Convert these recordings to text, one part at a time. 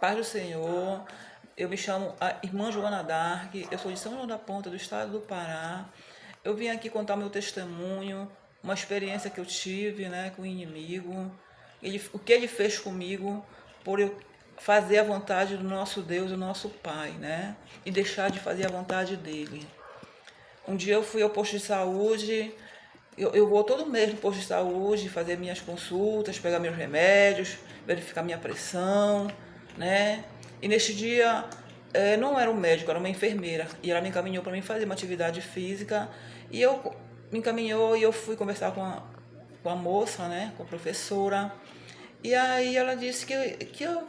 Paz do Senhor, eu me chamo a irmã Joana Dark, eu sou de São João da Ponta, do estado do Pará. Eu vim aqui contar meu testemunho, uma experiência que eu tive, né, com o inimigo, o que ele fez comigo por eu fazer a vontade do nosso Deus, do nosso Pai, né, e deixar de fazer a vontade dele. Um dia eu fui ao posto de saúde, eu vou todo mês no posto de saúde fazer minhas consultas, pegar meus remédios, verificar minha pressão, né? E neste dia não era um médico, era uma enfermeira. E ela me encaminhou para mim fazer uma atividade física. E eu me encaminhou e eu fui conversar com a moça, né? Com a professora. E aí ela disse que eu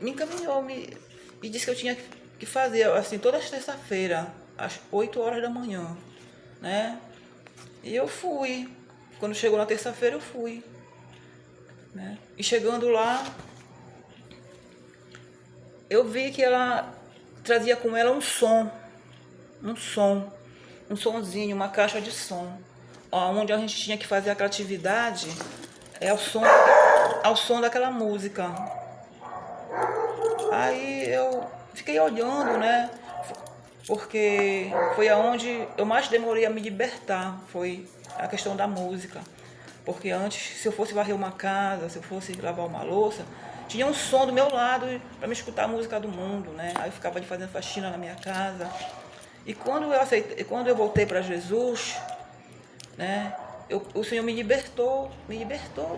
me encaminhou e disse que eu tinha que fazer assim toda terça-feira, às 8 horas da manhã, né? E eu fui. Quando chegou na terça-feira, eu fui, né? E chegando lá, eu vi que ela trazia com ela um som, um sonzinho, uma caixa de som, onde a gente tinha que fazer aquela atividade ao som daquela música. Aí eu fiquei olhando, né? Porque foi aonde eu mais demorei a me libertar, foi a questão da música. Porque antes, se eu fosse varrer uma casa, se eu fosse lavar uma louça, tinha um som do meu lado para me escutar a música do mundo, né? Aí eu ficava ali fazendo faxina na minha casa. E quando eu voltei para Jesus, né? O Senhor me libertou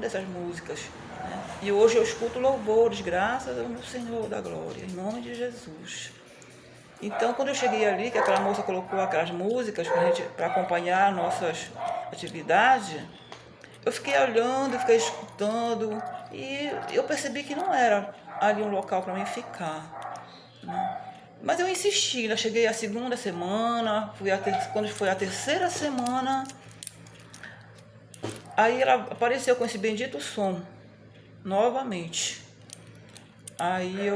dessas músicas. Né? E hoje eu escuto louvores, graças ao meu Senhor da glória, em nome de Jesus. Então, quando eu cheguei ali, que aquela moça colocou aquelas músicas para acompanhar nossas atividades, eu fiquei olhando, fiquei escutando e eu percebi que não era ali um local para mim ficar, né? Mas eu insisti, ainda cheguei a segunda semana, quando foi a terceira semana, aí ela apareceu com esse bendito som, novamente. Aí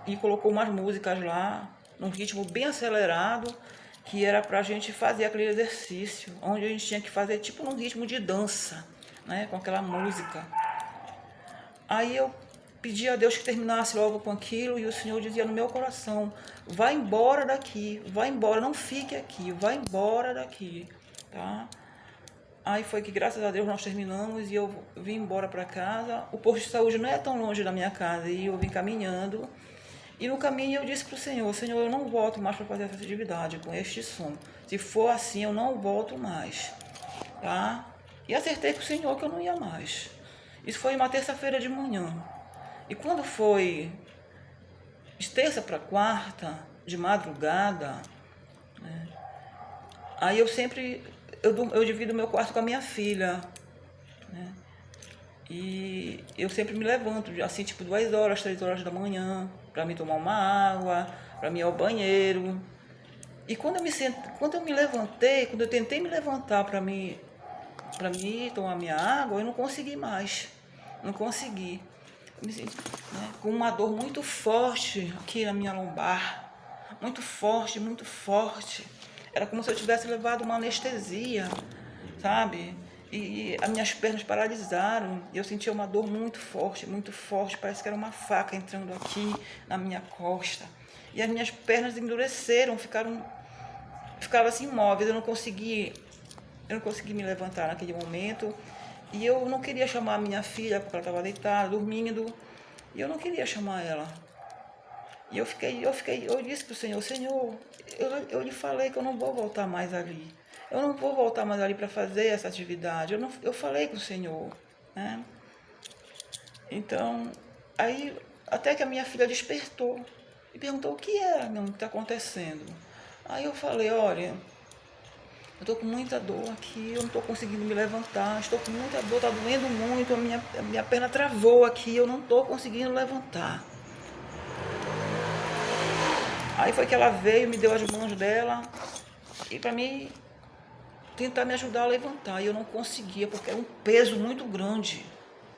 e colocou umas músicas lá, num ritmo bem acelerado, que era pra gente fazer aquele exercício, onde a gente tinha que fazer tipo num ritmo de dança, né, com aquela música. Aí eu pedi a Deus que terminasse logo com aquilo, e o Senhor dizia no meu coração: vai embora daqui, vai embora, não fique aqui, vai embora daqui, tá? Aí foi que, graças a Deus, nós terminamos e eu vim embora para casa. O posto de saúde não é tão longe da minha casa e eu vim caminhando. E no caminho eu disse para o Senhor: Senhor, eu não volto mais para fazer essa atividade com este som. Se for assim, eu não volto mais, tá? E acertei com o Senhor que eu não ia mais. Isso foi uma terça-feira de manhã. E quando foi de terça para quarta, de madrugada, né, aí eu divido meu quarto com a minha filha, né? E eu sempre me levanto, assim, tipo 2 horas, 3 horas da manhã, para me tomar uma água, para me ir ao banheiro. E quando eu me levantei, quando eu tentei me levantar para mim tomar minha água, eu não consegui mais. Não consegui. Eu me senti, né, com uma dor muito forte aqui na minha lombar. Muito forte, muito forte. Era como se eu tivesse levado uma anestesia, sabe? E as minhas pernas paralisaram. E eu sentia uma dor muito forte. Parece que era uma faca entrando aqui na minha costa. E as minhas pernas endureceram, ficaram assim imóveis. Eu não consegui me levantar naquele momento. E eu não queria chamar a minha filha, porque ela estava deitada, dormindo. E eu não queria chamar ela. E eu disse para o Senhor: Senhor, eu lhe falei que eu não vou voltar mais ali. Eu não vou voltar mais ali para fazer essa atividade. Eu falei com o Senhor, né? Então, aí até que a minha filha despertou e perguntou: o que é, meu, que está acontecendo? Aí eu falei: olha, eu estou com muita dor aqui, eu não estou conseguindo me levantar, estou com muita dor, está doendo muito, a minha perna travou aqui, eu não estou conseguindo levantar. Aí foi que ela veio, me deu as mãos dela e para mim tentar me ajudar a levantar. E eu não conseguia, porque era um peso muito grande,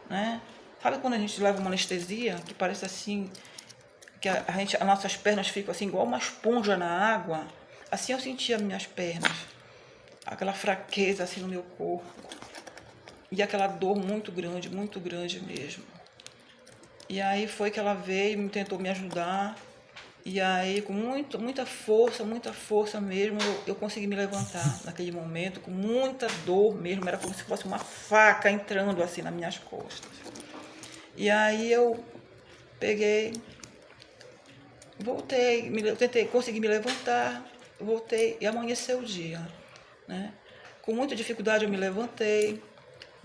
né? Sabe quando a gente leva uma anestesia, que parece assim, que as nossas pernas ficam assim, igual uma esponja na água? Assim eu sentia minhas pernas, aquela fraqueza assim no meu corpo. E aquela dor muito grande mesmo. E aí foi que ela veio, tentou me ajudar. E aí, com muita força mesmo, eu consegui me levantar naquele momento, com muita dor mesmo, era como se fosse uma faca entrando assim nas minhas costas. E aí eu peguei, voltei, consegui me levantar, voltei e amanheceu o dia, né? Com muita dificuldade eu me levantei,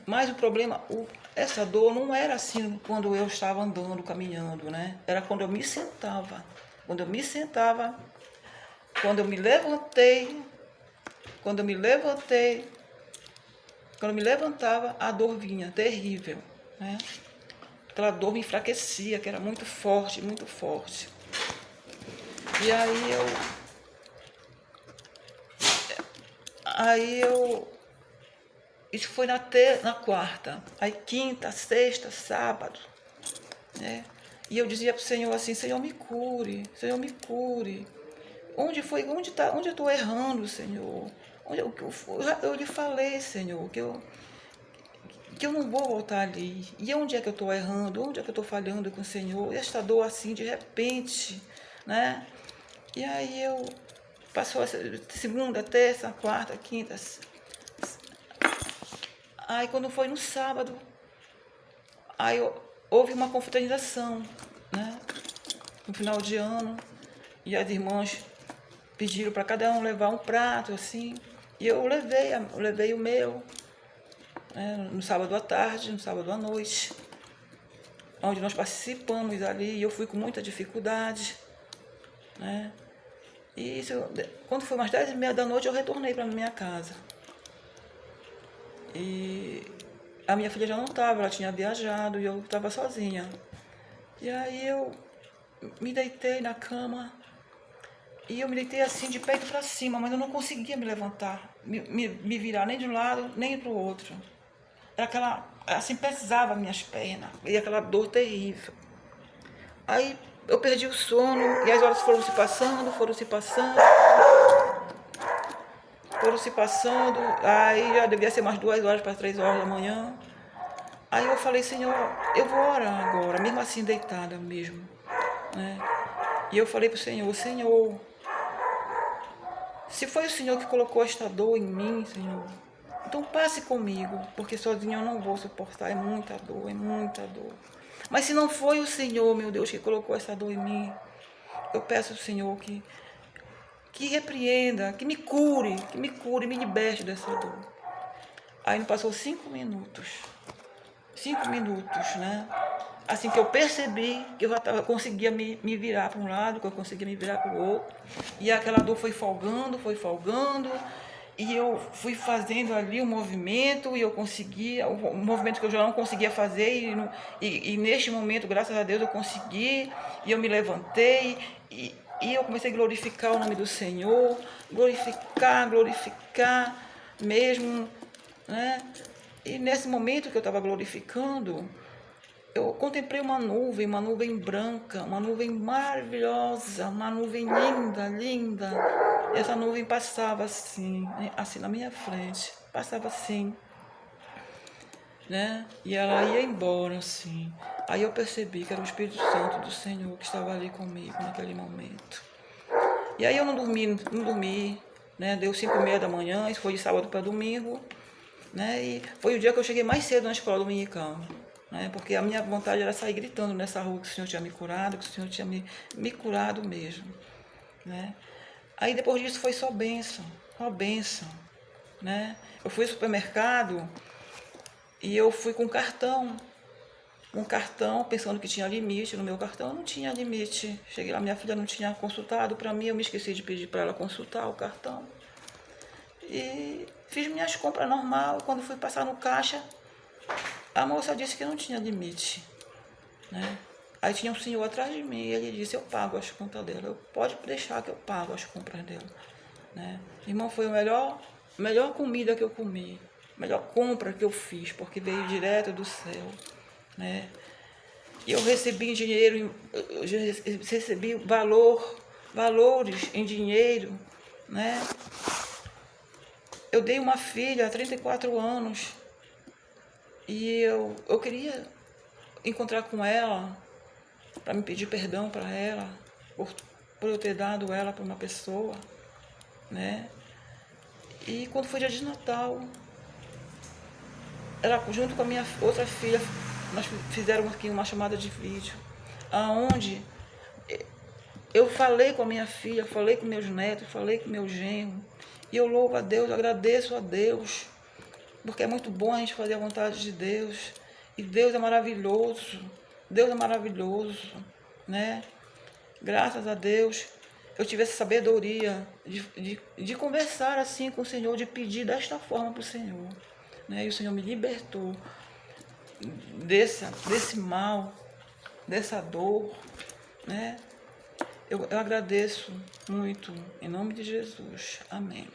mas o problema, essa dor não era assim quando eu estava andando, caminhando, né? Era quando eu me sentava. Quando eu me sentava, quando eu me levantei, quando eu me levantava, a dor vinha, terrível, né? Aquela dor me enfraquecia, que era muito forte, muito forte. E isso foi na quarta, aí quinta, sexta, sábado, né? E eu dizia para o Senhor assim, Senhor, me cure, Senhor, me cure. Onde eu estou errando, Senhor? Eu lhe falei, Senhor, que eu não vou voltar ali. E onde é que eu estou errando? Onde é que eu estou falhando com o Senhor? E esta dor assim, de repente, né? E aí passou a segunda, terça, quarta, quinta. Aí quando foi no sábado, houve uma confraternização, né? No final de ano, e as irmãs pediram para cada um levar um prato, assim, e eu levei o meu, né, no sábado à tarde, no sábado à noite, onde nós participamos ali, e eu fui com muita dificuldade, né? E isso, quando foi umas 10h30 da noite, eu retornei para minha casa. E a minha filha já não estava, ela tinha viajado e eu estava sozinha. E aí eu me deitei na cama e eu me deitei assim de peito para cima, mas eu não conseguia me levantar, me virar nem de um lado nem para o outro. Era aquela, assim, pesava minhas pernas e aquela dor terrível. Aí eu perdi o sono e as horas foram se passando, aí já devia ser umas 2 horas para 3 horas da manhã. Aí eu falei, Senhor, eu vou orar agora, mesmo assim deitada mesmo, né? E eu falei para o Senhor, Senhor, se foi o Senhor que colocou esta dor em mim, Senhor, então passe comigo, porque sozinho eu não vou suportar, é muita dor, é muita dor. Mas se não foi o Senhor, meu Deus, que colocou essa dor em mim, eu peço ao Senhor que repreenda, que me cure, me liberte dessa dor. Aí não passou 5 minutos, né? Assim que eu percebi que eu já conseguia me virar para um lado, que eu conseguia me virar para o outro. E aquela dor foi folgando, e eu fui fazendo ali um movimento, e eu conseguia, um movimento que eu já não conseguia fazer, e neste momento, graças a Deus, eu consegui, e eu me levantei, e eu comecei a glorificar o nome do Senhor, glorificar mesmo, né? E nesse momento que eu estava glorificando, eu contemplei uma nuvem branca, uma nuvem maravilhosa, uma nuvem linda. Essa nuvem passava assim na minha frente, passava assim, né? E ela ia embora assim. Aí eu percebi que era o Espírito Santo do Senhor que estava ali comigo naquele momento. E aí eu não dormi, né? Deu 5h30 da manhã, isso foi de sábado para domingo, né? E foi o dia que eu cheguei mais cedo na escola dominical, né? Porque a minha vontade era sair gritando nessa rua que o Senhor tinha me curado, que o Senhor tinha me curado mesmo, né? Aí depois disso foi só bênção, né? Eu fui ao supermercado e eu fui com cartão, pensando que tinha limite. No meu cartão não tinha limite. Cheguei lá, minha filha não tinha consultado para mim, eu me esqueci de pedir para ela consultar o cartão. E fiz minhas compras normal. Quando fui passar no caixa, a moça disse que não tinha limite, né? Aí tinha um senhor atrás de mim e ele disse, eu pago as contas dela, pode deixar que eu pago as compras dela, né? Irmão, foi a melhor comida que eu comi, melhor compra que eu fiz, porque veio direto do céu, né? E eu recebi dinheiro, eu recebi valores em dinheiro, né? Eu dei uma filha há 34 anos e eu queria encontrar com ela, para me pedir perdão para ela, por eu ter dado ela para uma pessoa, né? E quando foi dia de Natal, ela junto com a minha outra filha, nós fizeram aqui uma chamada de vídeo, aonde eu falei com a minha filha, falei com meus netos, falei com meu genro, e eu louvo a Deus, agradeço a Deus, porque é muito bom a gente fazer a vontade de Deus, e Deus é maravilhoso, né? Graças a Deus, eu tive essa sabedoria de conversar assim com o Senhor, de pedir desta forma para o Senhor, né? E o Senhor me libertou desse mal, dessa dor, né? Eu agradeço muito, em nome de Jesus. Amém.